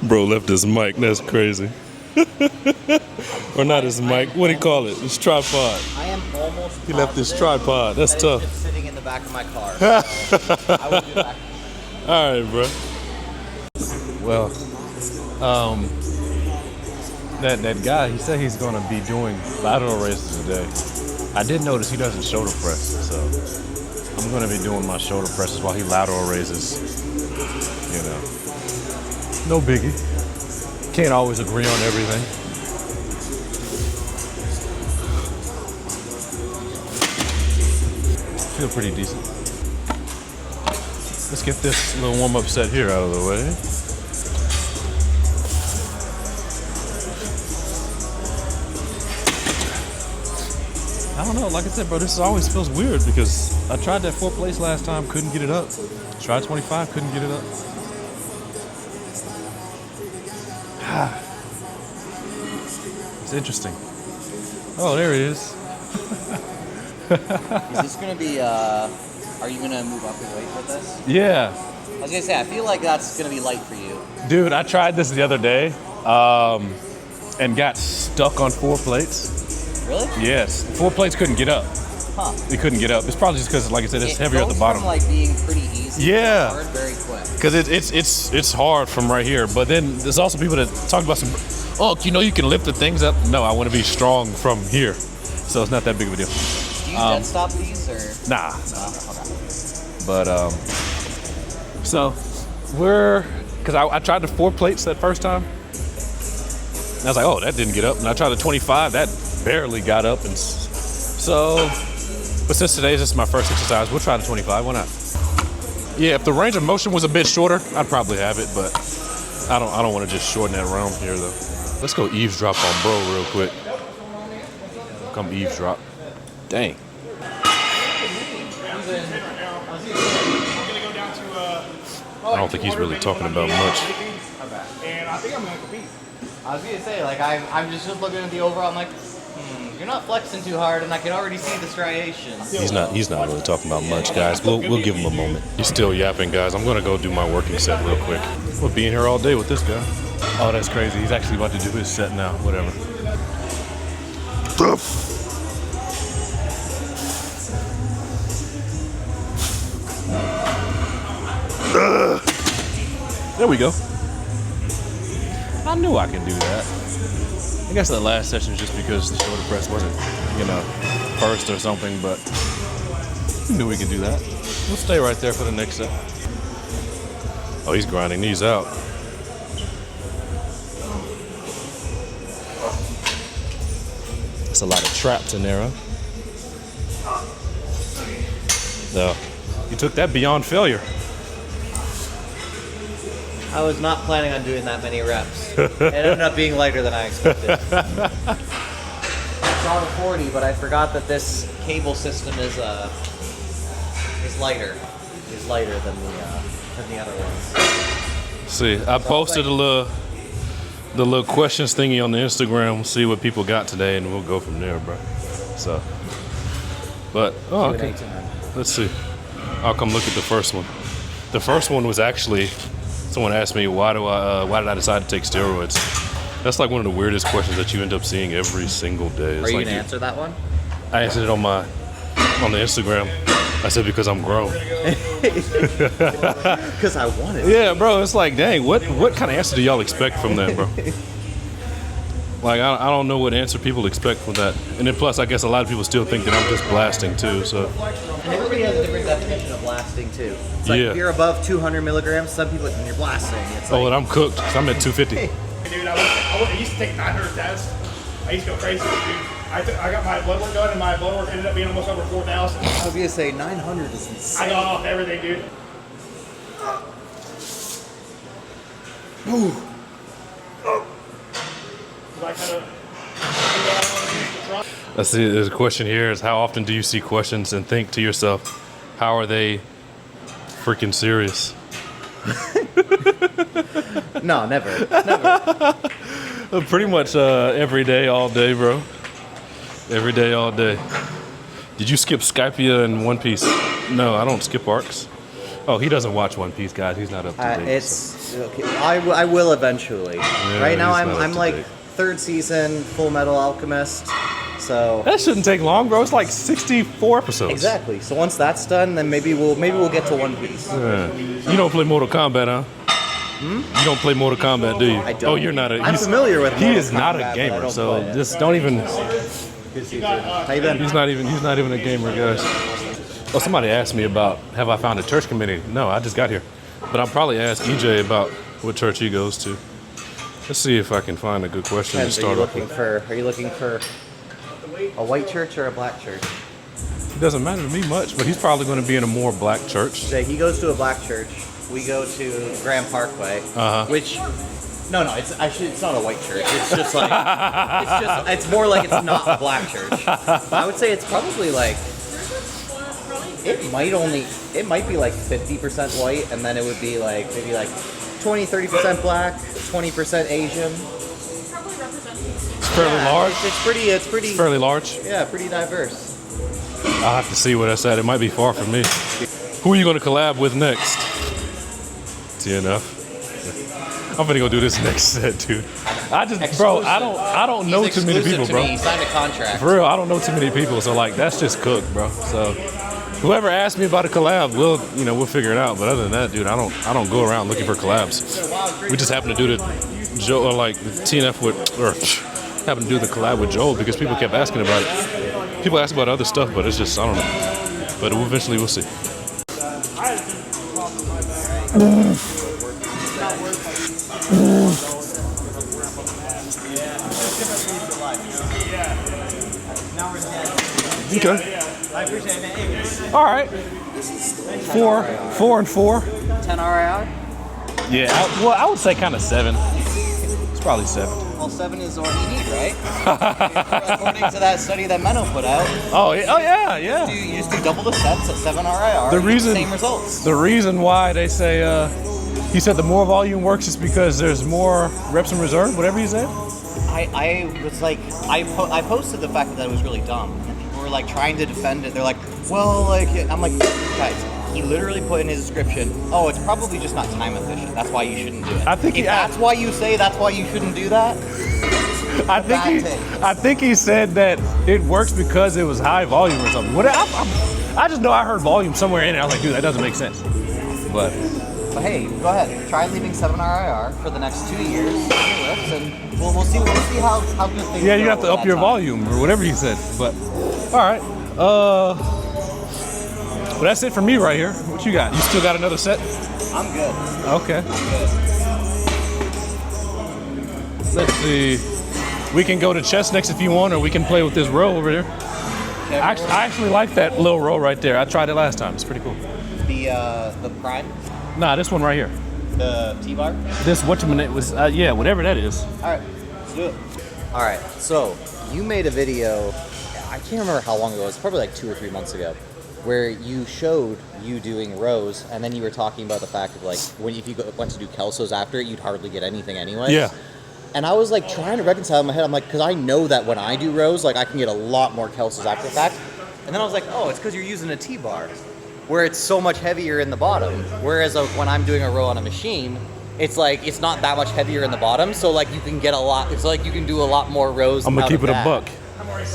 Bro left his mic. That's crazy. Or not his mic. What do you call it? His tripod. I am almost. He left his tripod. That's tough. It's sitting in the back of my car. So I will be back. All right, bro. Well, that guy, he said he's gonna be doing lateral raises today. I did notice he doesn't shoulder press, so I'm gonna be doing my shoulder presses while he lateral raises. You know, no biggie. Can't always agree on everything. Feel pretty decent. Let's get this little warm-up set here out of the way. I don't know, like I said, bro, this always feels weird because I tried that 4 plates last time, couldn't get it up. Tried 25, couldn't get it up. It's interesting. Oh, there he is. Is this gonna be? Are you gonna move up in weight with this? Yeah. I was gonna say, I feel like that's gonna be light for you. Dude, I tried this the other day and got stuck on 4 plates. Really? Yes. 4 plates couldn't get up. Huh. It couldn't get up. It's probably just because, like I said, it's heavier at the bottom. From like being pretty easy. Yeah. To hard very quick. Because it's hard from right here. But then there's also people that talk about you know you can lift the things up. No, I want to be strong from here. So it's not that big of a deal. Do you dead stop these or? Nah. Okay. But so because I tried the 4 plates that first time. And I was like, oh, that didn't get up. And I tried the 25, that barely got up. And so, but since today is just my first exercise, we'll try the 25. Why not? Yeah, if the range of motion was a bit shorter, I'd probably have it, but I don't want to just shorten that round here though. Let's go eavesdrop on bro real quick. Come eavesdrop. Dang. I don't think he's really talking about much. And I think I'm going to compete. I was gonna say, like, I'm just looking at the overall. I'm like, you're not flexing too hard, and I can already see the striations. He's not really talking about much, guys. We'll give him a moment. He's still yapping, guys. I'm gonna go do my working set real quick. We'll be in here all day with this guy. Oh, that's crazy. He's actually about to do his set now. Whatever. There we go. I knew I can do that. I guess the last session is just because the shoulder press wasn't, first or something, but I knew we could do that. We'll stay right there for the next set. Oh, he's grinding these out. That's a lot of traps in there, huh? No. You took that beyond failure. I was not planning on doing that many reps. It ended up being lighter than I expected. I saw the 40, but I forgot that this cable system is lighter. Is lighter than the other ones. See, I posted the little questions thingy on the Instagram. We'll see what people got today, and we'll go from there, bro. So, but okay. Let's see. I'll come look at the first one. The first one was actually. Someone asked me why did I decide to take steroids? That's like one of the weirdest questions that you end up seeing every single day. Are you gonna answer that one? I answered it on the Instagram. I said because I'm grown. Because I want it. Yeah, bro. It's like, dang, what kind of answer do y'all expect from that, bro? Like I don't know what answer people expect from that. And then plus, I guess a lot of people still think that I'm just blasting too. So. And everybody has a different definition of blasting too. It's like if you're above 200 milligrams, some people when you're blasting. It's like, and I'm cooked. I'm at 250. Dude, I used to take 900 tests. I used to go crazy, dude. I got my blood work done, and my blood work ended up being almost over 4,000. I was gonna say 900 is insane. I got off everything, dude. Ooh. Let's see, there's a question here is how often do you see questions and think to yourself, how are they freaking serious? No, never. Pretty much every day, all day, bro. Every day, all day. Did you skip Scapular in one piece? No, I don't skip arcs. Oh, he doesn't watch One Piece, guys. He's not up to date. It's okay. I will eventually. Right now I'm like third season Full Metal Alchemist. So that shouldn't take long, bro. It's like 64 episodes. exactly. So once that's done, then maybe we'll get to One Piece. Yeah. You don't play Mortal Kombat, huh? You don't play Mortal Kombat, do you? I don't. Oh, you're not a. I'm familiar with. He Mortal is not Kombat, a gamer, but I so don't play it. just don't even. How you been? He's not even a gamer, guys. Oh, somebody asked me about have I found a church community? No, I just got here, but I'll probably ask EJ about what church he goes to. Let's see if I can find a good question to start off with. Are you looking for a white church or a black church? It doesn't matter to me much, but he's probably going to be in a more black church. So he goes to a black church. We go to Grand Parkway, which no, it's not a white church. It's just like it's more like it's not a black church. I would say it's probably like it might be like 50% white, and then it would be like maybe like 20-30% black, 20% Asian. It's fairly large. It's pretty Fairly large. Yeah, pretty diverse. I'll have to see what I said. It might be far from me. Who are you going to collab with next? TNF. I'm gonna go do this next set, dude. I don't know too many people, bro. He signed a contract. For real, I don't know too many people, so like that's just cooked, bro. So whoever asked me about a collab, we'll figure it out. But other than that, dude, I don't go around looking for collabs. We just happen to do the TNF happen to do the collab with Joel because people kept asking about it. People ask about other stuff, but it's just I don't know. But eventually we'll see. Okay. I appreciate it. All right. 4 and 4. 10 RIR? Yeah. I would say kind of 7. It's probably 7. Well, 7 is all you need, right? According to that study that Menno put out. Oh yeah. You just do double the sets at 7 RIR. Same results. The reason why they say he said the more volume works is because there's more reps in reserve. Whatever he said. I was like, I posted the fact that it was really dumb. And people were like trying to defend it. They're like, well, like, I'm like, guys, he literally put in his description, oh, it's probably just not time efficient. That's why you shouldn't do it. That's why you say that's why you shouldn't do that. I think he said that it works because it was high volume or something. I just know I heard volume somewhere in it. I was like, dude, that doesn't make sense. But hey, go ahead. Try leaving 7 RIR for the next 2 years, and we'll see how good things yeah, you have to up your volume or whatever he said. But all right, well, that's it for me right here. What you got? You still got another set? I'm good. Okay. Let's see. We can go to chest next if you want, or we can play with this row over there. I actually like that little row right there. I tried it last time. It's pretty cool. The prime. Nah, this one right here. The T-bar? This whatchaminute was, yeah, whatever that is. All right, let's do it. All right, so you made a video, I can't remember how long ago, it was probably like 2 or 3 months ago, where you showed you doing rows, and then you were talking about the fact of like, if you went to do Kelsos after it, you'd hardly get anything anyway. Yeah. And I was like trying to reconcile in my head, I'm like, because I know that when I do rows, like I can get a lot more Kelsos after the fact. And then I was like, oh, it's because you're using a T-bar, where it's so much heavier in the bottom. Whereas when I'm doing a row on a machine, it's like it's not that much heavier in the bottom, so like you can get a lot. It's like you can do a lot more rows. I'm gonna keep it a buck.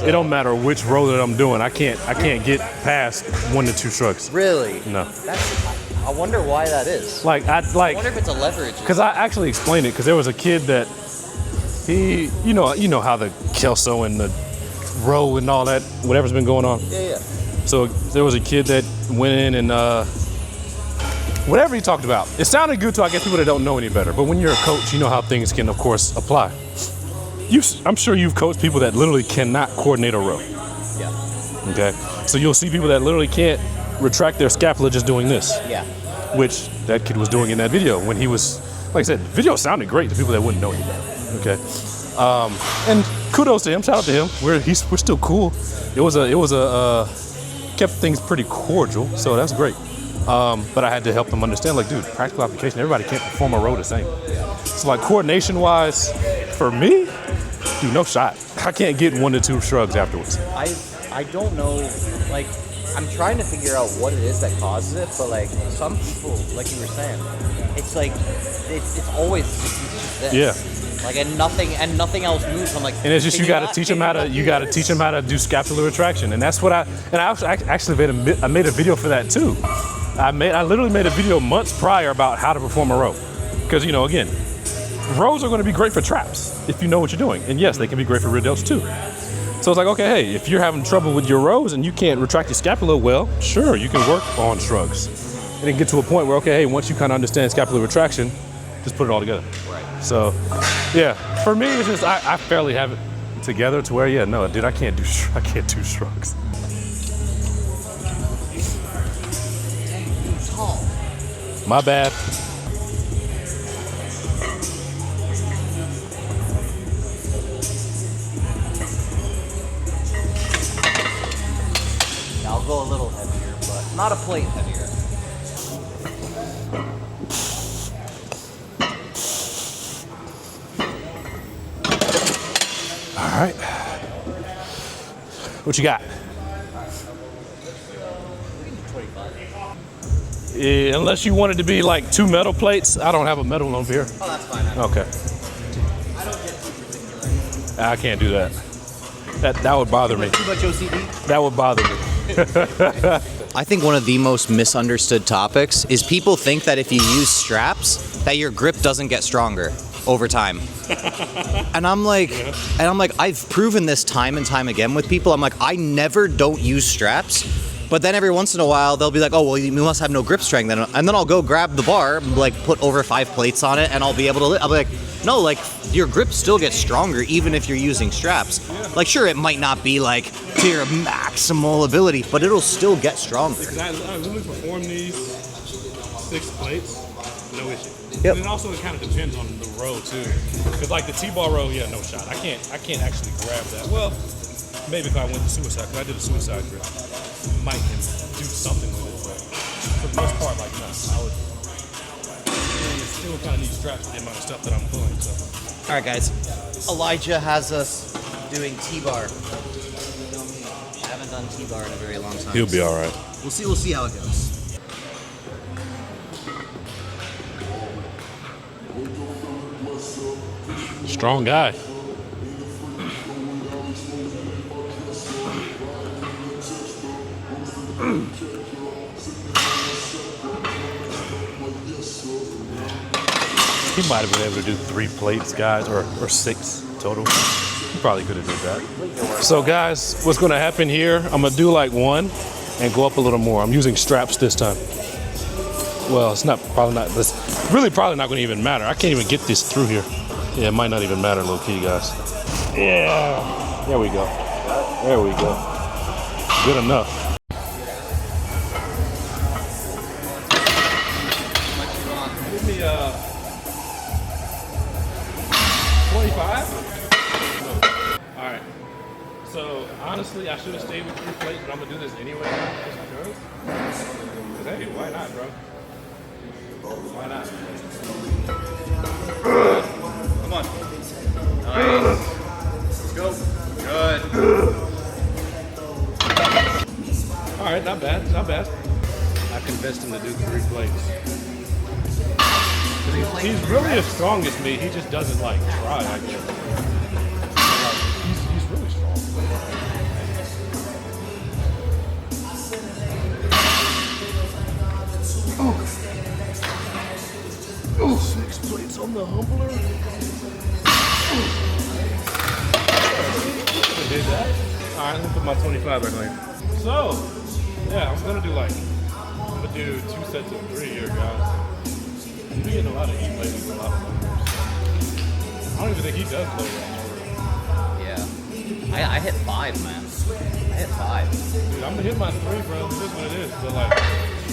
It don't matter which row that I'm doing. I can't get past 1 to 2 shrugs. Really? No. I wonder why that is. I wonder if it's a leverage. Because I actually explained it. Because there was a kid that you know how the Kelso and the row and all that whatever's been going on. Yeah. So there was a kid that went in and whatever he talked about, it sounded good to I guess people that don't know any better. But when you're a coach, you know how things can, of course, apply. I'm sure you've coached people that literally cannot coordinate a row. Yeah. Okay. So you'll see people that literally can't retract their scapula just doing this. Yeah. Which that kid was doing in that video when he was, like I said, the video sounded great to people that wouldn't know any better. Okay. And kudos to him. Shout out to him. We're still cool. It was kept things pretty cordial, so that's great. But I had to help them understand, like, dude, practical application, everybody can't perform a row the same. So like coordination-wise, for me, dude, no shot. I can't get 1 to 2 shrugs afterwards. I don't know, like, I'm trying to figure out what it is that causes it, but like some people, like you were saying, it's like it's always just this. Yeah. Like and nothing else moves. I'm like, And it's just can you got to not- teach can them how to not you do got to this? teach them how to do scapular retraction, and that's what I actually made a video for that too. I literally made a video months prior about how to perform a row, because you know again, rows are going to be great for traps if you know what you're doing, and yes, they can be great for rear delts too. So it's like, okay, hey, if you're having trouble with your rows and you can't retract your scapula well, sure, you can work on shrugs, and then get to a point where okay, hey, once you kind of understand scapular retraction, just put it all together. Right. So, yeah, for me, it's just I fairly have it together to where, yeah, no, dude, I can't do shrugs. Tall. My bad. I'll go a little heavier, but not a plate heavier. All right. What you got? Yeah, unless you wanted to be like 2 metal plates, I don't have a metal over here. Oh, that's fine. Okay. I don't get too particular. I can't do that. That would bother me. Too much OCD? That would bother me. I think one of the most misunderstood topics is people think that if you use straps, that your grip doesn't get stronger over time. And I'm like, I've proven this time and time again with people. I'm like, I never don't use straps. But then every once in a while, they'll be like, oh, well, you must have no grip strength. And then I'll go grab the bar, like put over 5 plates on it, and I'll be able to, I'll be like, no, like your grip still gets stronger even if you're using straps. Like, sure, it might not be like to your maximal ability, but it'll still get stronger. Exactly. When we perform these 6 plates, no issue. Yep. And also it kind of depends on the row too. Because like the T-bar row, yeah, no shot. I can't actually grab that. Well, maybe if I went to suicide, because I did a suicide grip, might can do something with it, but for the most part, like no, I would still kind of need straps for the amount of stuff that I'm pulling. So All right, guys. Elijah has us doing T-bar. I haven't done T-bar in a very long time. he'll be all right. We'll see how it goes. Strong guy. He might have been able to do 3 plates, guys, or 6 total. He probably could have did that. So, guys, what's going to happen here? I'm going to do like 1 and go up a little more. I'm using straps this time. Well, it's probably not going to even matter. I can't even get this through here. Yeah, it might not even matter, low key, guys. Yeah, there we go. There we go. Good enough. Give me 25. All right. So honestly, I should have stayed with 3 plates, but I'm gonna do this anyway, just because. 'Cause, hey, why not, bro? Why not? Come on. Nice. Let's go. Good. All right, not bad, not bad. I convinced him to do 3 plates. He's really as strong as me. He just doesn't like try, I guess. Like, he's really strong. Oh, 6 plates on the humbler. I did that. All right, let me put my 25 back on here. So, yeah, I'm gonna do 2 sets of 3 here, guys. You've been getting a lot of heat lately with a lot of numbers. I don't even think he does low range. Yeah. I hit 5, man. I hit 5. Dude, I'm gonna hit my 3, bro. It is what it is. But like,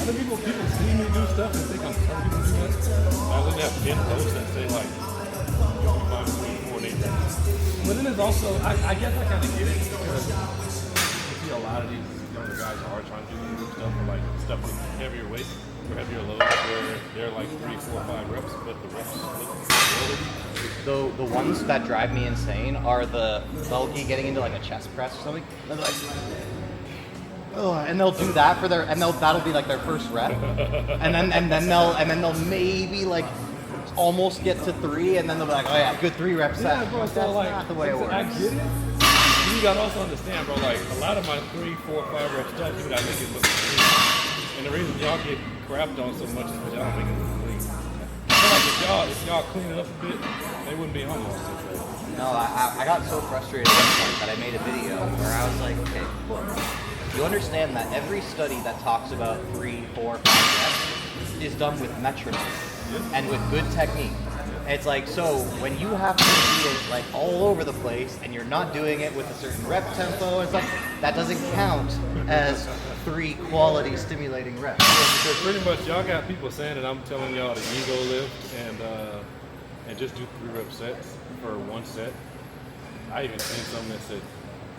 other people see me do stuff and think I'm other people do that. I literally have 10 posts that say like, you can find between 4 and 8 reps. But then there's also, I guess I kind of get it because you see a lot of these younger guys are trying to do group stuff or like stuff with heavier weight or heavier loads where they're like 3, 4, 5 reps, but the reps The ones that drive me insane are they'll be getting into like a chest press or something. They're like, and they'll do that for that'll be like their first rep, and then they'll maybe like almost get to 3, and then they'll be like, oh yeah, good 3 rep set. Yeah, bro. That's So like, not the way it works. I get it. You gotta also understand, bro. Like a lot of my 3, 4, 5 rep stuff, dude, I make it look clean. And the reason y'all get crapped on so much is because y'all don't make it look clean. I feel like if y'all clean it up a bit, they wouldn't be almost. No, I got so frustrated at one point that I made a video where I was like, okay, look, you understand that every study that talks about 3, 4, 5 reps is done with metronome and with good technique. It's like, so when you have to be like all over the place and you're not doing it with a certain rep tempo, it's like, that doesn't count as 3 quality stimulating reps. Because pretty much y'all got people saying that I'm telling y'all to ego lift and just do 3 rep sets for 1 set. I even seen some that said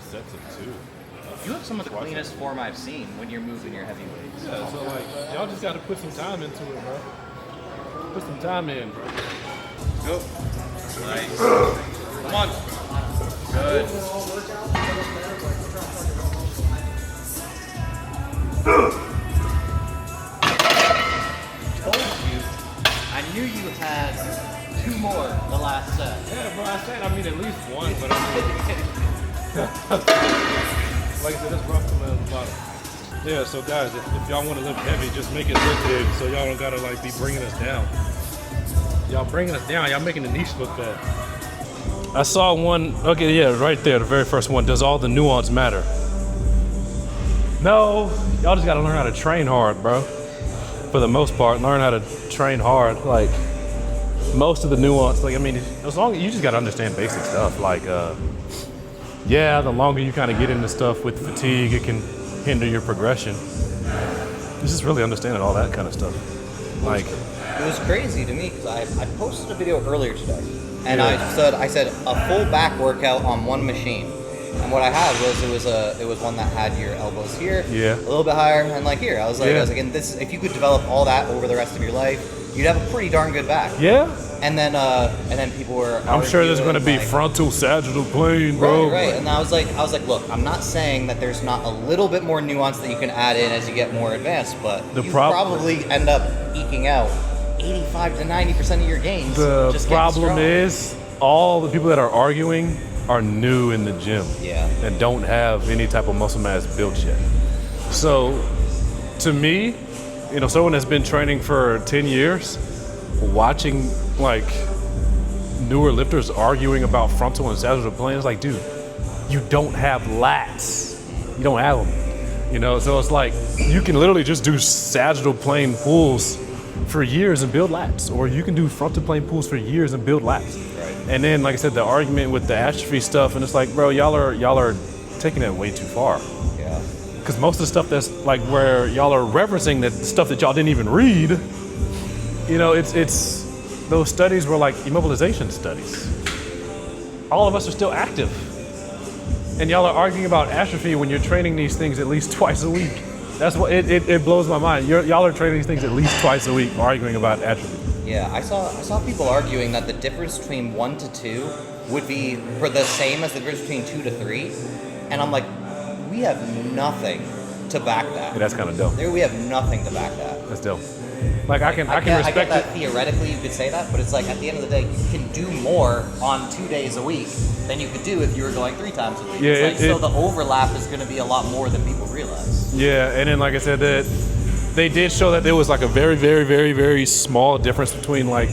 sets of 2. You have some of the cleanest form I've seen when you're moving your heavy weights. Yeah, so like, y'all just gotta put some time into it, bro. Put some time in, bro. Go. Nice. Come on. Good. Told you. I knew you had 2 more the last set. Yeah, bro, I said I mean at least 1, but I mean, like I said, that's rough from the bottom. Yeah, so guys, if y'all want to lift heavy, just make it lifted so y'all don't gotta like be bringing us down. Y'all bringing us down, y'all making the niche look bad. I saw one, okay, yeah, right there, the very first one. Does all the nuance matter? No, y'all just gotta learn how to train hard, bro. For the most part, learn how to train hard. Like, most of the nuance, like, I mean, as long as you just gotta understand basic stuff. Like, yeah, the longer you kind of get into stuff with fatigue, it can hinder your progression. It's just really understanding all that kind of stuff. Like, it was crazy to me because I posted a video earlier today, and I said a full back workout on one machine, and what I had was it was one that had your elbows here, a little bit higher, and like here. I was like, and this, if you could develop all that over the rest of your life, you'd have a pretty darn good back. Yeah. And then people were. I'm sure there's going to be like, frontal sagittal plane, bro. Right. And I was like, look, I'm not saying that there's not a little bit more nuance that you can add in as you get more advanced, but you probably end up eking out 85 to 90% of your gains. The problem is all the people that are arguing are new in the gym. Yeah. And don't have any type of muscle mass built yet. So to me, you know, someone that's been training for 10 years, watching like newer lifters arguing about frontal and sagittal planes, like, dude, you don't have lats. You don't have them. You know, so it's like you can literally just do sagittal plane pulls for years and build lats, or you can do frontal plane pulls for years and build lats. Right. And then, like I said, the argument with the atrophy stuff, and it's like, bro, y'all are taking it way too far. Yeah. Because most of the stuff that's like where y'all are referencing that stuff that y'all didn't even read, you know, it's those studies were like immobilization studies. All of us are still active, and y'all are arguing about atrophy when you're training these things at least twice a week. That's what it blows my mind. Y'all are training these things at least twice a week, arguing about atrophy. Yeah, I saw people arguing that the difference between 1 to 2 would be for the same as the difference between 2 to 3, and I'm like, we have nothing to back that. Yeah, that's kind of dope. We have nothing to back that. That's dope. Like I can respect I get that it. Theoretically you could say that, but it's like at the end of the day, you can do more on 2 days a week than you could do if you were going 3 times a week. Yeah, it's like, so the overlap is going to be a lot more than people realize. Yeah, and then like I said, that they did show that there was like a very, very, very, very small difference between like,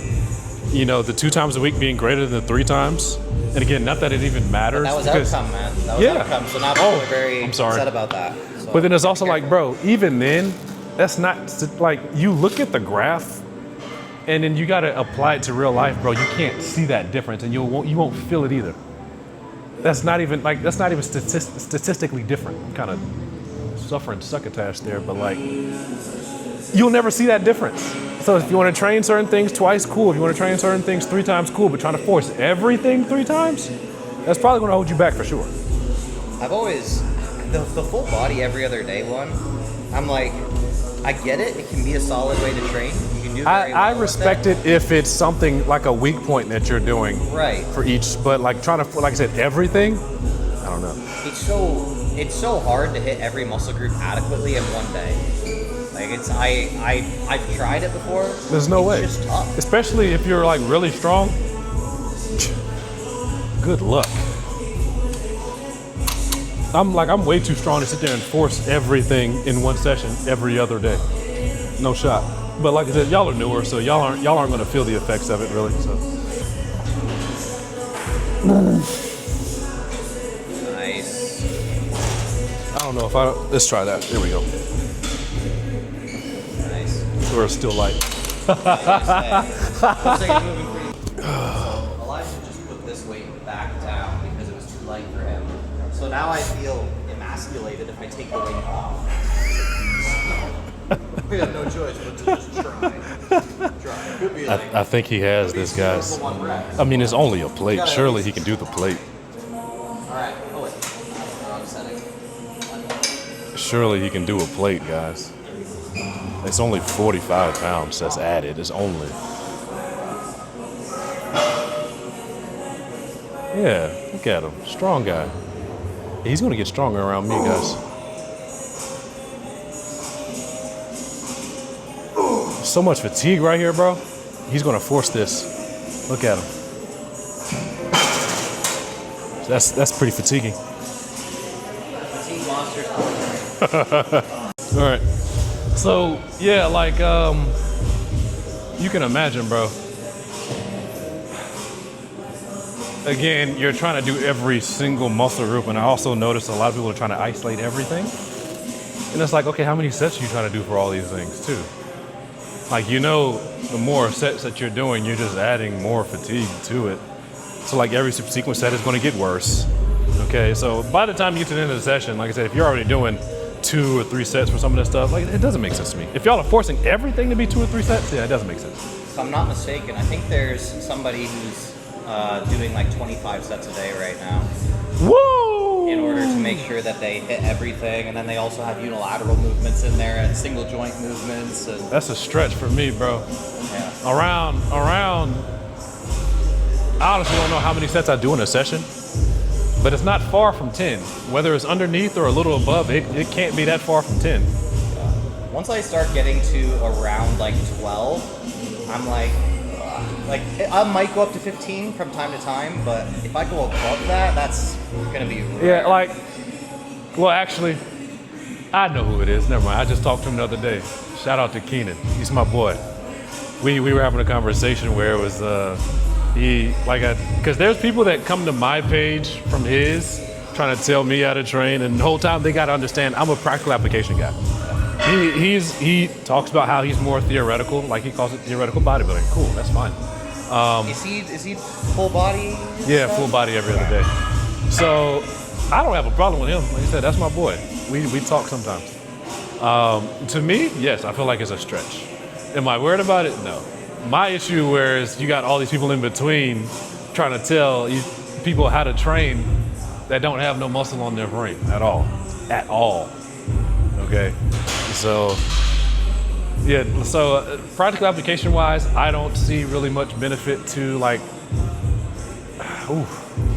you know, the 2 times a week being greater than the 3 times. And again, not that it even matters. But that was outcome, man. That was outcome. So now people are very upset about that. So but then it's also like, bro, even then, that's not like, you look at the graph and then you got to apply it to real life, bro. You can't see that difference, and you won't feel it either. That's not even statistically different. I'm kind of suffering succotash there, but like, you'll never see that difference. So if you want to train certain things twice, cool. If you want to train certain things 3 times, cool. But trying to force everything 3 times, that's probably going to hold you back for sure. I've always, the full body every other day one, I'm like, I get it. It can be a solid way to train. You can do very well I respect it if it's something like a weak point that you're doing right for each. But like trying to, like I said, everything, I don't know. It's so it's so hard to hit every muscle group adequately in one day. Like I've tried it before. There's no way. It's just tough. Especially if you're like really strong. Good luck. I'm way too strong to sit there and force everything in one session every other day. No shot. But like I said, y'all are newer, so y'all aren't going to feel the effects of it really. So. Nice. I don't know if let's try that. Here we go. Nice. We're still light. Elijah just put this weight back down because it was too light for him. So now I feel emasculated if I take the weight off. We have no choice but to just try. Could be like, I think he has this, guys. I mean, it's only a plate. Surely he can do the plate. Alright. Oh wait. Wrong setting. Surely he can do a plate, guys. It's only 45 pounds that's added. It's only. Yeah, look at him. Strong guy. He's going to get stronger around me, guys. So much fatigue right here, bro. He's going to force this. Look at him. That's pretty fatiguing. Fatigue monsters. All right. So, yeah, like, you can imagine, bro. Again, you're trying to do every single muscle group, and I also noticed a lot of people are trying to isolate everything. And it's like, okay, how many sets are you trying to do for all these things, too? Like, the more sets that you're doing, you're just adding more fatigue to it. So, like, every subsequent set is going to get worse. Okay, so by the time you get to the end of the session, like I said, if you're already doing 2 or 3 sets for some of this stuff, like, it doesn't make sense to me. If y'all are forcing everything to be 2 or 3 sets, yeah, it doesn't make sense. If I'm not mistaken, I think there's somebody who's doing like 25 sets a day right now. Woo! In order to make sure that they hit everything, and then they also have unilateral movements in there and single joint movements. And that's a stretch for me, bro. yeah. Around. I honestly don't know how many sets I do in a session, but it's not far from 10. Whether it's underneath or a little above, it can't be that far from 10. Once I start getting to around like 12, I'm like I might go up to 15 from time to time, but if I go above that, that's gonna be rare. Yeah, well, actually, I know who it is. Never mind. I just talked to him the other day. Shout out to Keenan. He's my boy. We were having a conversation where it was because there's people that come to my page from his trying to tell me how to train, and the whole time they got to understand I'm a practical application guy. He talks about how he's more theoretical, like he calls it theoretical bodybuilding. Cool, that's fine. Is he full body? Yeah, full body every other day. So I don't have a problem with him. Like I said, that's my boy. We talk sometimes. To me, yes, I feel like it's a stretch. Am I worried about it? No. My issue whereas you got all these people in between trying to tell people how to train that don't have no muscle on their frame at all. At all. Okay? So, yeah, practical application wise, I don't see really much benefit to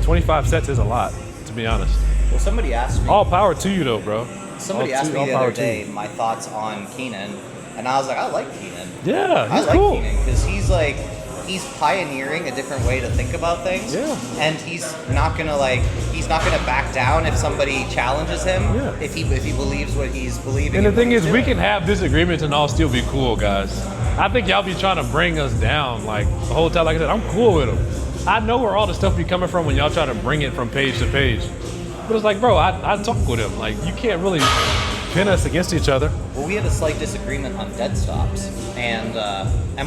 25 sets is a lot, to be honest. Well, somebody asked me. All power to you though, bro. Somebody asked me the other day my thoughts on Keenan, and I was like, I like Keenan. Yeah, he's I like cool. Keenan because he's pioneering a different way to think about things. Yeah. And he's not gonna back down if somebody challenges him. Yeah. If he believes what he's believing. And the thing is, we can have disagreements and all still be cool, guys. I think y'all be trying to bring us down the whole time. Like I said, I'm cool with them. I know where all the stuff be coming from when y'all try to bring it from page to page. But it's like, bro, I talk with him. Like, you can't really pin us against each other. Well, we had a slight disagreement on dead stops, and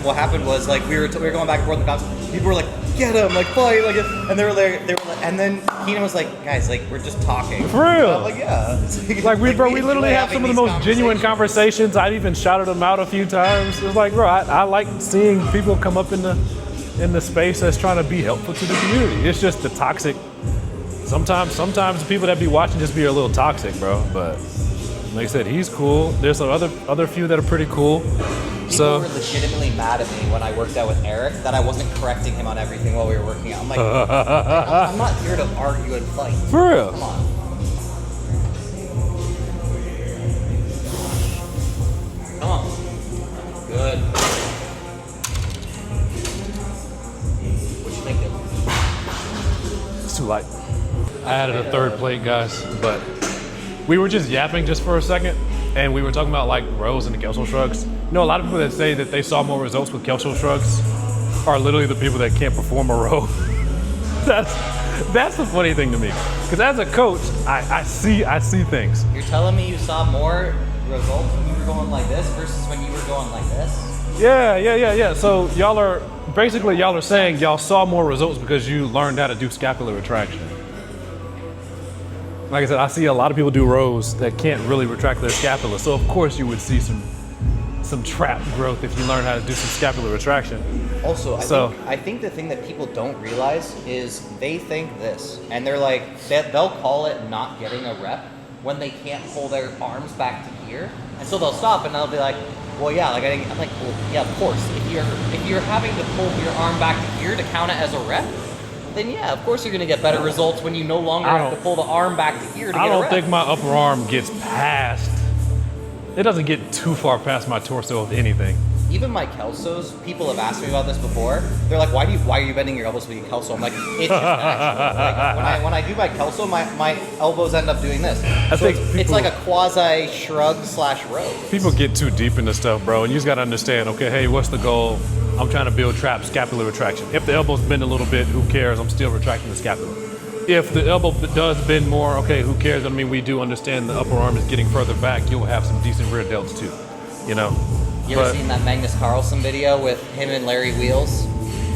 what happened was we were going back and forth in the comments. People were like, "Get him, fight!" And they were like, and then Keenan was like, "Guys, we're just talking." For real? I'm like, yeah. We literally have some of the most genuine conversations. I've even shouted them out a few times. It's like, bro, I like seeing people come up in the space that's trying to be helpful to the community. It's just the toxic. Sometimes the people that be watching just be a little toxic, bro. But like I said, he's cool. There's some other few that are pretty cool. People were legitimately mad at me when I worked out with Eric that I wasn't correcting him on everything while we were working out. I'm like, I'm not here to argue and fight. For real. Come on. too light. I added a third plate, guys, but we were just yapping just for a second, and we were talking about like rows and the Kelso shrugs. You know, a lot of people that say that they saw more results with Kelso shrugs are literally the people that can't perform a row. That's the funny thing to me, because as a coach, I see things. You're telling me you saw more results when you were going like this versus when you were going like this? Yeah. So y'all are saying y'all saw more results because you learned how to do scapular retraction. Like I said, I see a lot of people do rows that can't really retract their scapula. So of course you would see some trap growth if you learn how to do some scapular retraction. Also, I think the thing that people don't realize is they think this, and they're like, they'll call it not getting a rep when they can't pull their arms back to here, and so they'll stop and they'll be like, well, yeah, like I'm like, well, yeah, of course. If you're having to pull your arm back to here to count it as a rep, then yeah, of course you're gonna get better results when you no longer have to pull the arm back to here to get a rep. I don't think my upper arm gets past. It doesn't get too far past my torso, if anything. Even my Kelsos, people have asked me about this before. They're like, why are you bending your elbows with your Kelso? I'm like, it's just natural. Like, when I do my Kelso, my elbows end up doing this. It's like a quasi shrug / row. People get too deep into stuff, bro, and you just gotta understand, okay, hey, what's the goal? I'm trying to build trap scapular retraction. If the elbows bend a little bit, who cares? I'm still retracting the scapula. If the elbow does bend more, okay, who cares? I mean, we do understand the upper arm is getting further back. You'll have some decent rear delts too, you know? You ever seen that Magnus Carlsen video with him and Larry Wheels?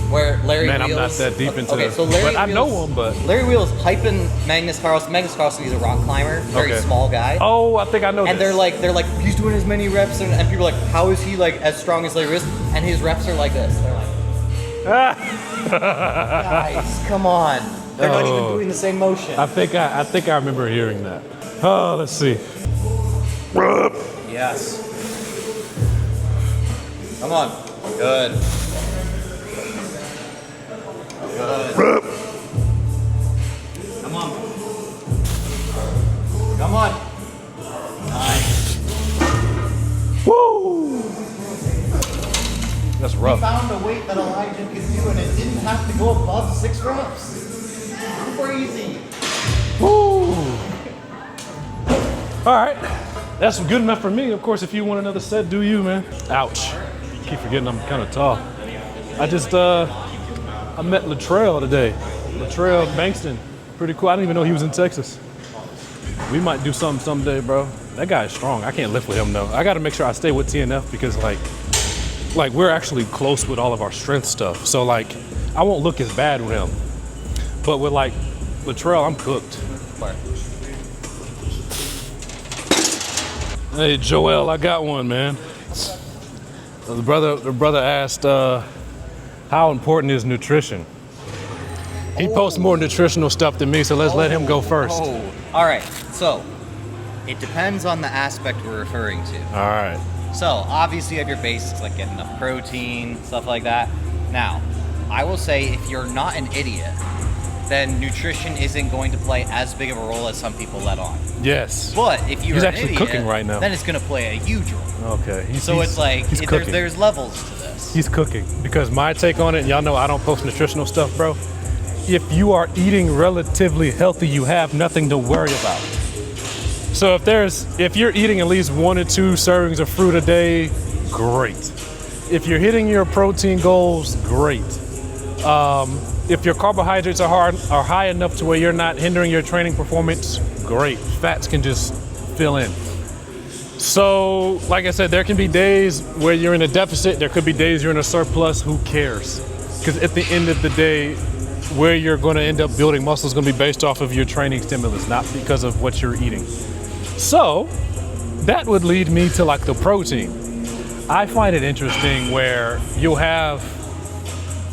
Where Larry Wheels... Man, I'm not that deep into okay, so Larry but I Wheels, know him, but... Larry Wheels hyping Magnus Carlsen. Magnus Carlsen, he's a rock climber, very small guy. Oh, I think I know and this. they're like, he's doing as many reps, and people are like, how is he like as strong as Larry Wheels? And his reps are like this. They're like, guys, come on. They're not even doing the same motion. I think I remember hearing that. Oh, let's see. Yes. Come on. Good. Good. Come on. Come on. Nice. Woo! That's rough. We found a weight that Elijah could do, and it didn't have to go above 6 reps. Crazy. Woo! All right. That's good enough for me. Of course, if you want another set, do you, man. Ouch. Keep forgetting I'm kind of tall. I just, I met Latrell today. Latrell Bankston. Pretty cool. I didn't even know he was in Texas. We might do something someday, bro. That guy is strong. I can't lift with him, though. I got to make sure I stay with TNF because, like we're actually close with all of our strength stuff. So, like, I won't look as bad with him. But with, like, Latrell, I'm cooked. Hey, Joel, I got one, man. The brother asked, how important is nutrition? He posts more nutritional stuff than me, so let's let him go first. All right, so it depends on the aspect we're referring to. All right. So obviously you have your basics, like getting enough protein, stuff like that. Now, I will say if you're not an idiot, then nutrition isn't going to play as big of a role as some people let on. Yes. But if you're He's an actually idiot, cooking right now. then it's going to play a huge role. Okay. It's like there's levels to this. He's cooking. Because my take on it, and y'all know I don't post nutritional stuff, bro. If you are eating relatively healthy, you have nothing to worry about. So if you're eating at least 1 or 2 servings of fruit a day, great. If you're hitting your protein goals, great. If your carbohydrates are high enough to where you're not hindering your training performance, great. Fats can just fill in. So, like I said, there can be days where you're in a deficit. There could be days you're in a surplus. Who cares? Because at the end of the day, where you're going to end up building muscle is going to be based off of your training stimulus, not because of what you're eating. So, that would lead me to like the protein. I find it interesting where you'll have,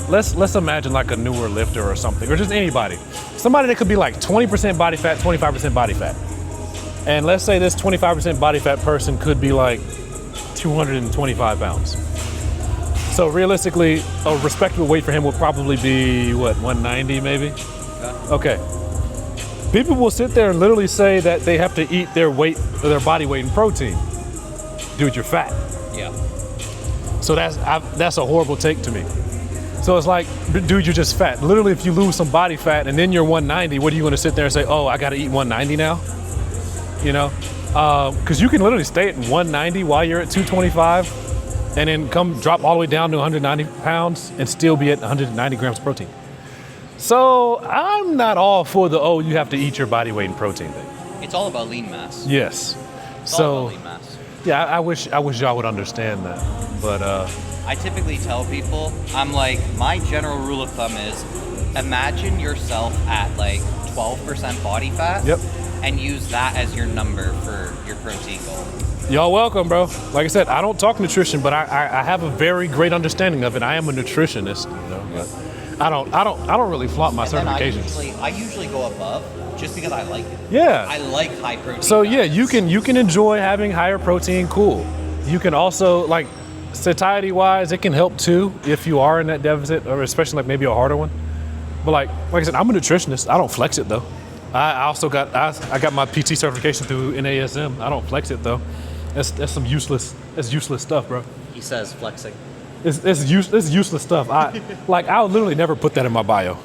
let's imagine like a newer lifter or something, or just anybody. Somebody that could be like 20% body fat, 25% body fat. And let's say this 25% body fat person could be like 225 pounds. So realistically, a respectable weight for him would probably be, what, 190 maybe? Yeah. Okay. People will sit there and literally say that they have to eat their weight, or their body weight in protein. Dude, you're fat. Yeah. So that's a horrible take to me. So it's like, dude, you're just fat. Literally, if you lose some body fat and then you're 190, what are you going to sit there and say, oh, I got to eat 190 now? You know, because you can literally stay at 190 while you're at 225 and then come drop all the way down to 190 pounds and still be at 190 grams of protein. So I'm not all for the, oh, you have to eat your body weight in protein thing. It's all about lean mass. Yes. It's all about lean mass. Yeah, I wish y'all would understand that. But I typically tell people, I'm like, my general rule of thumb is imagine yourself at like 12% body fat. Yep. And use that as your number for your protein goal. Y'all welcome, bro. Like I said, I don't talk nutrition, but I have a very great understanding of it. I am a nutritionist, you know. But I don't really flaunt my certifications. I usually go above just because I like it. Yeah. I like high protein. So yeah, you can enjoy having higher protein, cool. You can also, like, satiety wise, it can help too if you are in that deficit, or especially like maybe a harder one. But like I said, I'm a nutritionist. I don't flex it though. I also got my PT certification through NASM. I don't flex it though. That's useless stuff, bro. He says flexing. It's useless stuff. I would literally never put that in my bio.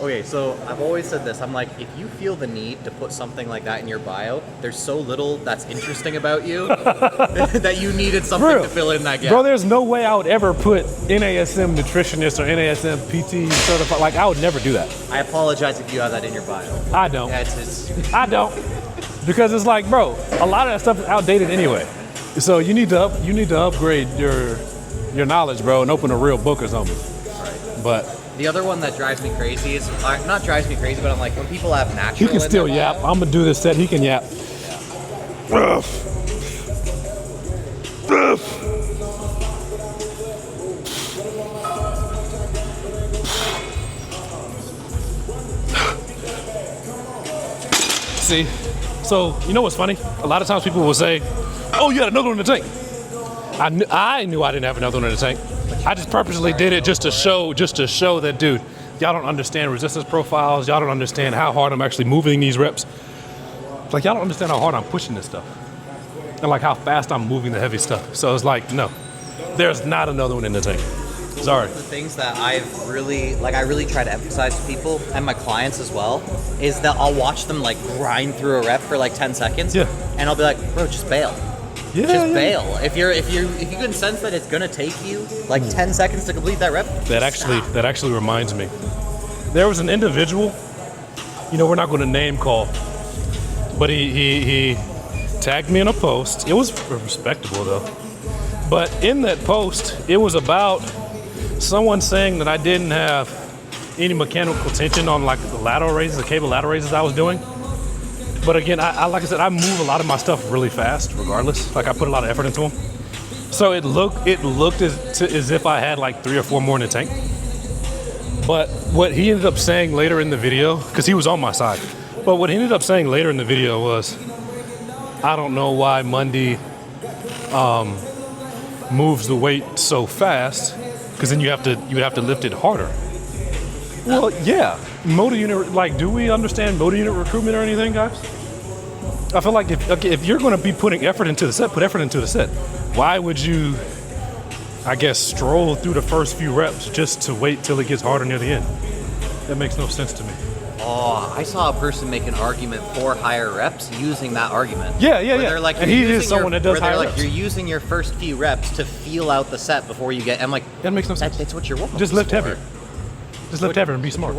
Okay, so I've always said this. I'm like, if you feel the need to put something like that in your bio, there's so little that's interesting about you that you needed something to fill in that gap. Bro, there's no way I would ever put NASM nutritionist or NASM PT certified. Like, I would never do that. I apologize if you have that in your bio. I don't. Yeah, I don't. Because it's like, bro, a lot of that stuff is outdated anyway. So you need to upgrade your knowledge, bro, and open a real book or something. Right. But the other one that drives me crazy is, not drives me crazy, but I'm like, when people have natural. He can still yap. I'm gonna do this set. He can yap. Yeah. See, so you know what's funny? A lot of times people will say, "Oh, you had another one in the tank." I knew I didn't have another one in the tank. I just purposely did it just to show that, dude, y'all don't understand resistance profiles. Y'all don't understand how hard I'm actually moving these reps. Like, y'all don't understand how hard I'm pushing this stuff. And like how fast I'm moving the heavy stuff. So it's like, no, there's not another one in the tank. Sorry. One of the things that I really try to emphasize to people and my clients as well is that I'll watch them like grind through a rep for like 10 seconds. Yeah. And I'll be like, bro, just bail. Yeah, just bail. If you can sense that it's gonna take you like 10 seconds to complete that rep. That actually reminds me. There was an individual, you know, we're not going to name call, but he tagged me in a post. It was respectable though. But in that post, it was about someone saying that I didn't have any mechanical tension on like the lateral raises, the cable lateral raises I was doing. But again, I like I said, I move a lot of my stuff really fast, regardless. Like I put a lot of effort into them. So it looked as if I had like 3 or 4 more in the tank. But what he ended up saying later in the video, because he was on my side, but what he ended up saying later in the video was, I don't know why Monday moves the weight so fast, because then you would have to lift it harder. Well, yeah, motor unit. Like, do we understand motor unit recruitment or anything, guys? I feel like if you're going to be putting effort into the set, put effort into the set. Why would you, I guess, stroll through the first few reps just to wait till it gets harder near the end? That makes no sense to me. Oh, I saw a person make an argument for higher reps using that argument. Yeah. They're like, and he is someone that does higher reps. You're using your first few reps to feel out the set before you get. I'm like, that makes no sense. That's what your warm-up Just lift heavier. Just lift heavier and be smart.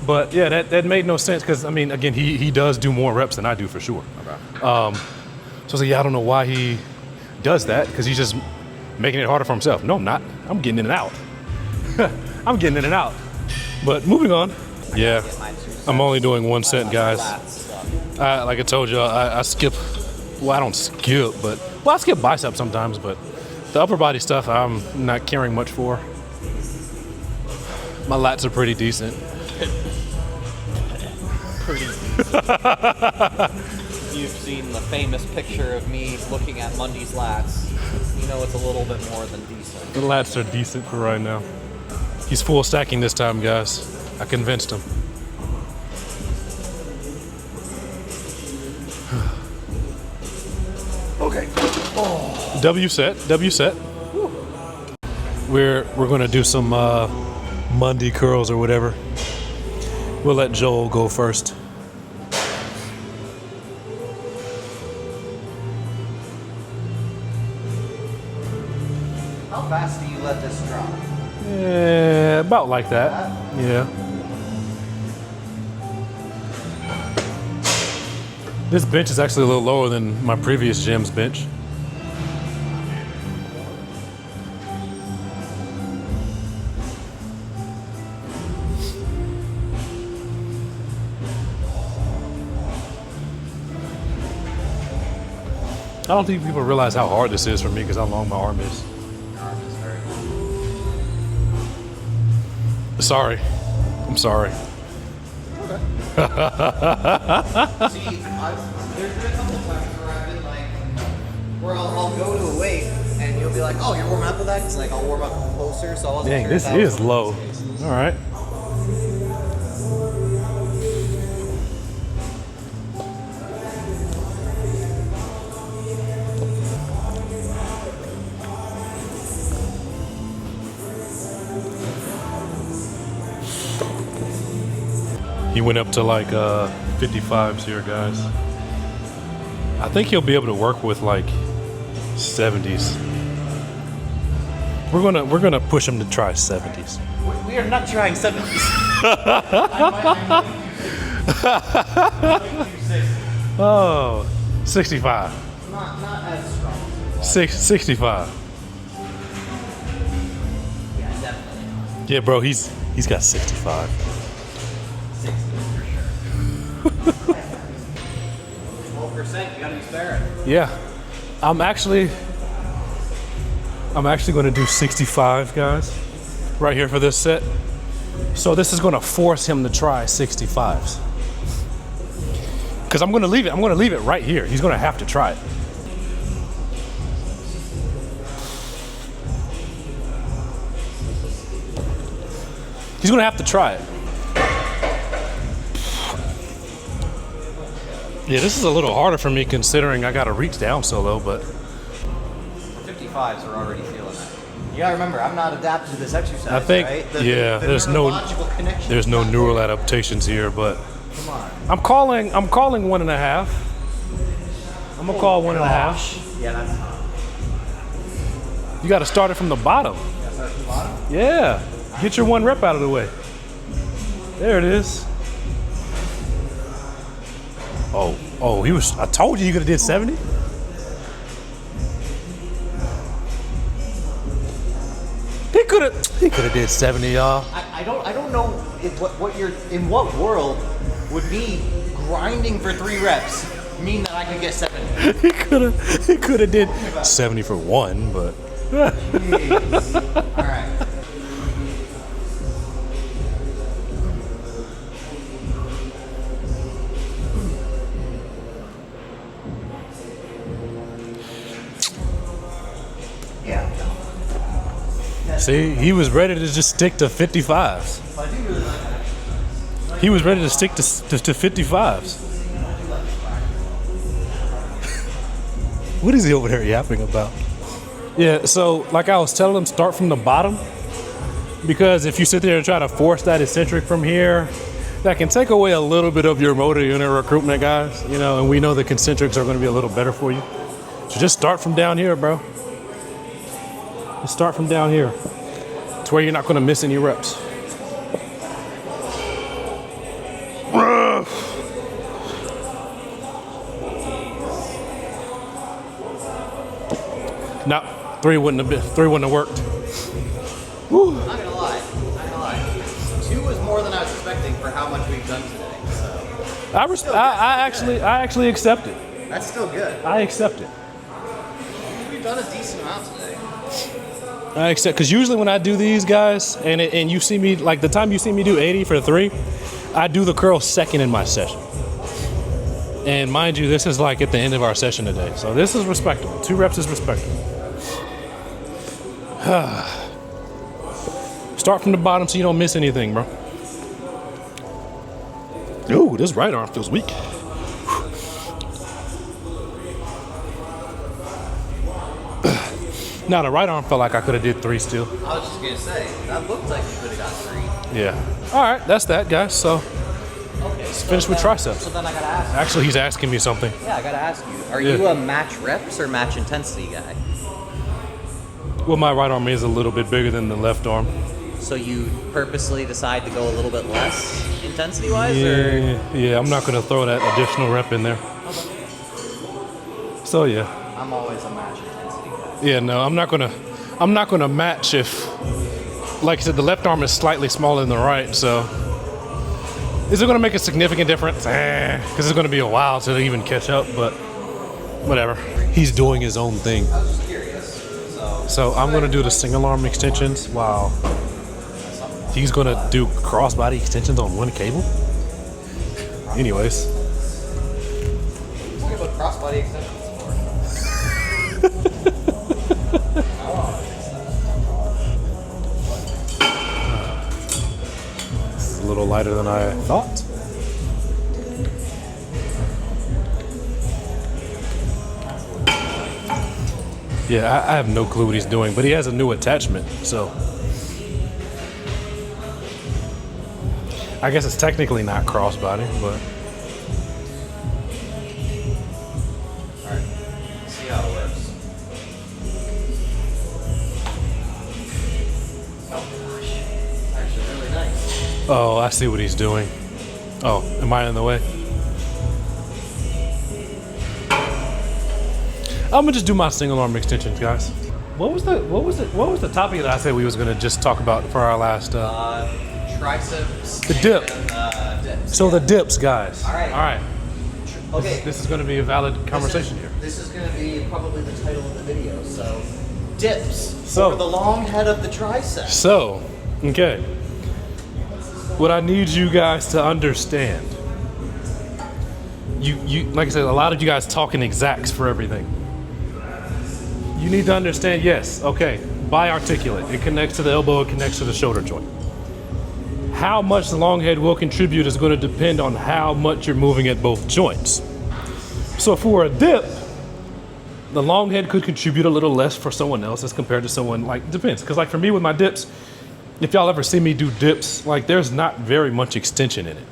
But yeah, that made no sense because, I mean, again, he does do more reps than I do for sure. Okay. So I was like, yeah, I don't know why he does that, because he's just making it harder for himself. No, I'm not. I'm getting in and out. I'm getting in and out. But moving on. Yeah, I'm only doing 1 set, guys. Like I told you, I skip. Well, I don't skip, but I skip biceps sometimes. But the upper body stuff, I'm not caring much for. My lats are pretty decent. You've seen the famous picture of me looking at Mundy's lats. You know it's a little bit more than decent. The lats are decent for right now. He's full stacking this time, guys. I convinced him. Okay. Oh. W set. we're gonna do some Monday curls or whatever. We'll let Joel go first. How fast do you let this drop? Yeah, about like that. Yeah. This bench is actually a little lower than my previous gym's bench. I don't think people realize how hard this is for me because how long my arm is. Sorry. I'm sorry. See, there's been a couple of times where I've been like, where I'll go to a weight and you'll be like, oh, you're warming up with that? It's like I'll warm up closer, so I wasn't Dang, sure this if that was is low. All right. He went up to like 55s here, guys. I think he'll be able to work with like 70s. We're gonna push him to try 70s. We are not trying 70s. Oh, 65. Not as strong. 65. Yeah, definitely not. Yeah, bro, he's got 65. 60 for sure. 12%, you gotta be sparing. Yeah, I'm actually going to do 65, guys, right here for this set. So this is going to force him to try 65s. Because I'm going to leave it right here. He's going to have to try it. He's going to have to try it. Yeah, this is a little harder for me considering I got to reach down so low, but 55s are already feeling it. You gotta remember, I'm not adapted to this exercise. I think, right? yeah, there's no neural adaptations here, but Come on. I'm calling 1.5. I'm gonna call 1.5. Yeah, that's not. You got to start it from the bottom. That's at the bottom. Yeah, get your 1 rep out of the way. There it is. Oh, I told you could have did 70. He could have did 70, y'all. I don't know if in what world would me grinding for 3 reps mean that I could get 70? He could have did 70 for 1, but Jeez. All right. Yeah. see, he was ready to just stick to 55s. I do really like that. He was ready to stick to 55s. What is he over there yapping about? Yeah, so like I was telling him, start from the bottom, because if you sit there and try to force that eccentric from here, that can take away a little bit of your motor unit recruitment, guys. You know, and we know the concentrics are going to be a little better for you. So just start from down here, bro. Just start from down here. It's where you're not going to miss any reps. No, 3 wouldn't have worked. Woo. Not gonna lie. 2 was more than I was expecting for how much we've done today. So I actually accept it. that's still good. I accept it. We've done a decent amount today. I accept, because usually when I do these, guys, and you see me, like the time you see me do 80 for 3, I do the curl second in my session. And mind you, this is like at the end of our session today. So this is respectable. 2 reps is respectable. Start from the bottom so you don't miss anything, bro. Ooh, this right arm feels weak. Now the right arm felt like I could have did 3 still. I was just gonna say, that looked like you could have got 3. Yeah. All right, that's that, guys. So Okay. let's finish with triceps. So then I gotta ask. Actually, he's asking me something. Yeah, I gotta ask you. Are Yeah. you a match reps or match intensity guy? Well, my right arm is a little bit bigger than the left arm. So you purposely decide to go a little bit less intensity-wise, or? Yeah, I'm not gonna throw that additional rep in there. So yeah. I'm always a match intensity guy. Yeah, no, I'm not gonna match if, like I said, the left arm is slightly smaller than the right. So, is it gonna make a significant difference? Because it's gonna be a while to even catch up. But whatever. He's doing his own thing. I was just curious. So I'm gonna do the single arm extensions while he's gonna do crossbody extensions on one cable. Anyways. Talk about crossbody extensions for. It's a little lighter than I thought. Yeah, I have no clue what he's doing, but he has a new attachment, so I guess it's technically not crossbody, but Alright, see how it works. Oh gosh, actually really nice. oh, I see what he's doing. Oh, am I in the way? I'm gonna just do my single arm extensions, guys. What was the topic that I said we was gonna just talk about for our last Triceps. the dip. And, dips. So the dips, guys. All right. All right. Okay. This is gonna be a valid conversation here. This is going to be probably the title of the video. So, dips So- for the long head of the tricep. So, okay. What I need you guys to understand. You like I said, a lot of you guys talk in exacts for everything. You need to understand, yes, okay, biarticulate. It connects to the elbow, it connects to the shoulder joint. How much the long head will contribute is going to depend on how much you're moving at both joints. So for a dip, the long head could contribute a little less for someone else as compared to someone, like, depends. Because like for me with my dips, if y'all ever see me do dips, like there's not very much extension in it.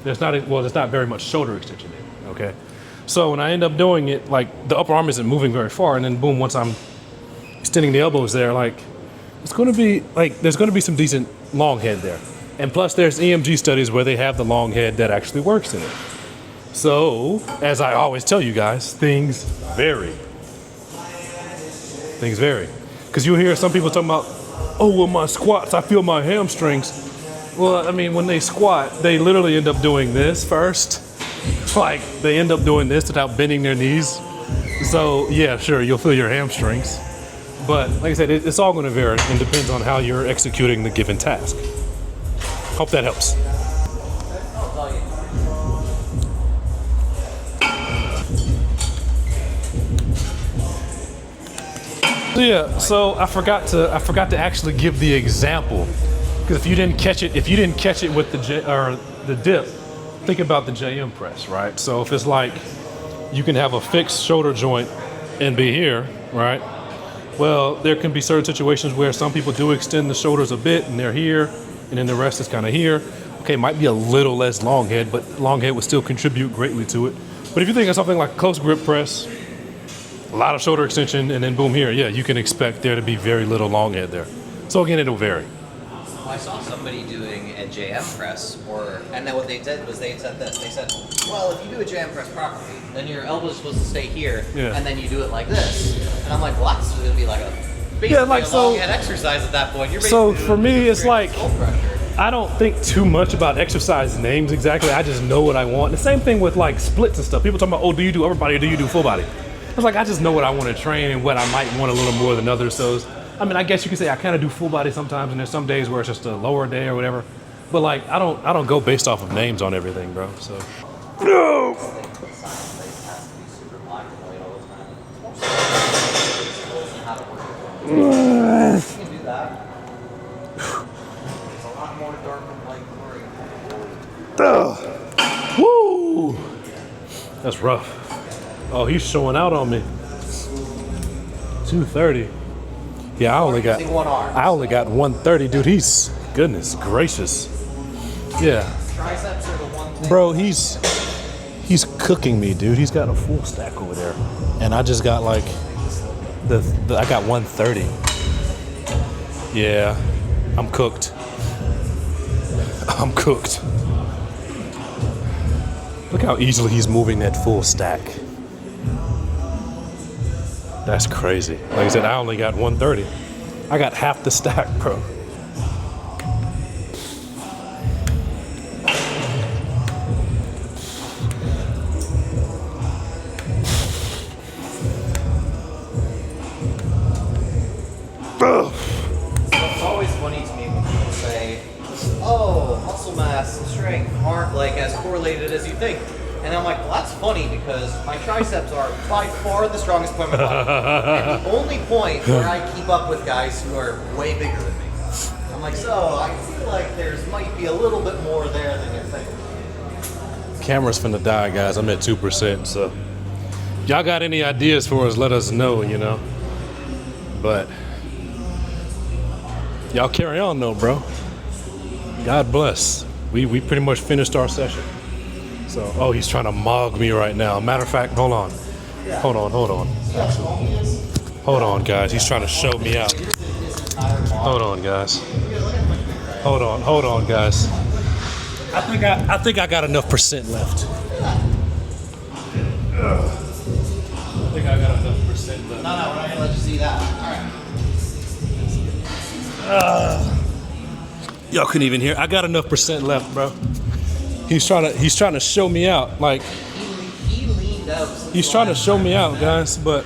There's not very much shoulder extension in it, okay? So when I end up doing it, like the upper arm isn't moving very far, and then boom, once I'm extending the elbows there, like it's gonna be like, there's gonna be some decent long head there. And plus there's EMG studies where they have the long head that actually works in it. So, as I always tell you guys, things vary. Things vary. Because you'll hear some people talking about, oh, well, my squats, I feel my hamstrings. Well, I mean, when they squat, they literally end up doing this first. Like, they end up doing this without bending their knees. So, yeah, sure, you'll feel your hamstrings. But, like I said, it's all going to vary and depends on how you're executing the given task. Hope that helps. Yeah, so I forgot to actually give the example, because if you didn't catch it with the dip, think about the JM press, right? So if it's like you can have a fixed shoulder joint and be here, right? Well, there can be certain situations where some people do extend the shoulders a bit and they're here, and then the rest is kind of here. Okay, might be a little less long head, but long head would still contribute greatly to it. But if you think of something like close grip press, a lot of shoulder extension, and then boom here, yeah, you can expect there to be very little long head there. So again, it'll vary. Well, I saw somebody doing a JM press, and then what they did was they said this. They said, well, if you do a JM press properly, then your elbow's supposed to stay here, Yeah. and then you do it like this. And I'm like, well, that's going to be like basically like, a so- long head exercise at that point. You're So basically for me, doing it's like, skull crusher. I don't think too much about exercise names exactly. I just know what I want. The same thing with like splits and stuff. People talking about, oh, do you do upper body or do you do full body? I was like, I just know what I want to train and what I might want a little more than others. So, I mean, I guess you could say I kind of do full body sometimes, and there's some days where it's just a lower day or whatever. But like, I don't go based off of names on everything, bro. So. No. You can do that. It's a lot more dark and light glory. Woo! That's rough. Oh, he's showing out on me. 230. Yeah, Using one arm. I only got 130, dude. He's goodness gracious. Yeah, Triceps are the one thing. bro, he's cooking me, dude. He's got a full stack over there, and I just got like I got 130. Yeah, I'm cooked. I'm cooked. Look how easily he's moving that full stack. That's crazy. Like I said, I only got 130. I got half the stack, bro. It's always funny to me when people say, "Oh, muscle mass and strength aren't like as correlated as you think." And I'm like, well, that's funny because my triceps are by far the strongest point of my body. And the only point where I keep up with guys who are way bigger than me. I'm like, so I feel like there's might be a little bit more there than you think. Camera's finna die, guys. I'm at 2%, so y'all got any ideas for us, let us know, you know. But y'all carry on though, bro. God bless. We pretty much finished our session. So, oh, he's trying to mog me right now. Matter of fact, hold on. Hold on, guys. He's trying to show me out. Hold on, guys. Hold on, guys. I think I got enough percent left. I think I got enough percent left. No, we're not gonna let you see that. All right. Y'all couldn't even hear. I got enough percent left, bro. He's trying to show me out. Like He leaned out. he's trying to show me out, guys. But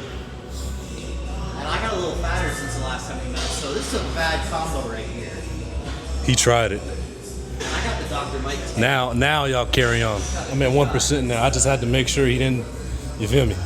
And I got a little fatter since the last time we met, so this is a bad combo right here. he tried it. And I got the Dr. Mike. Now y'all carry on. I'm at 1% now. I just had to make sure he didn't. You feel me?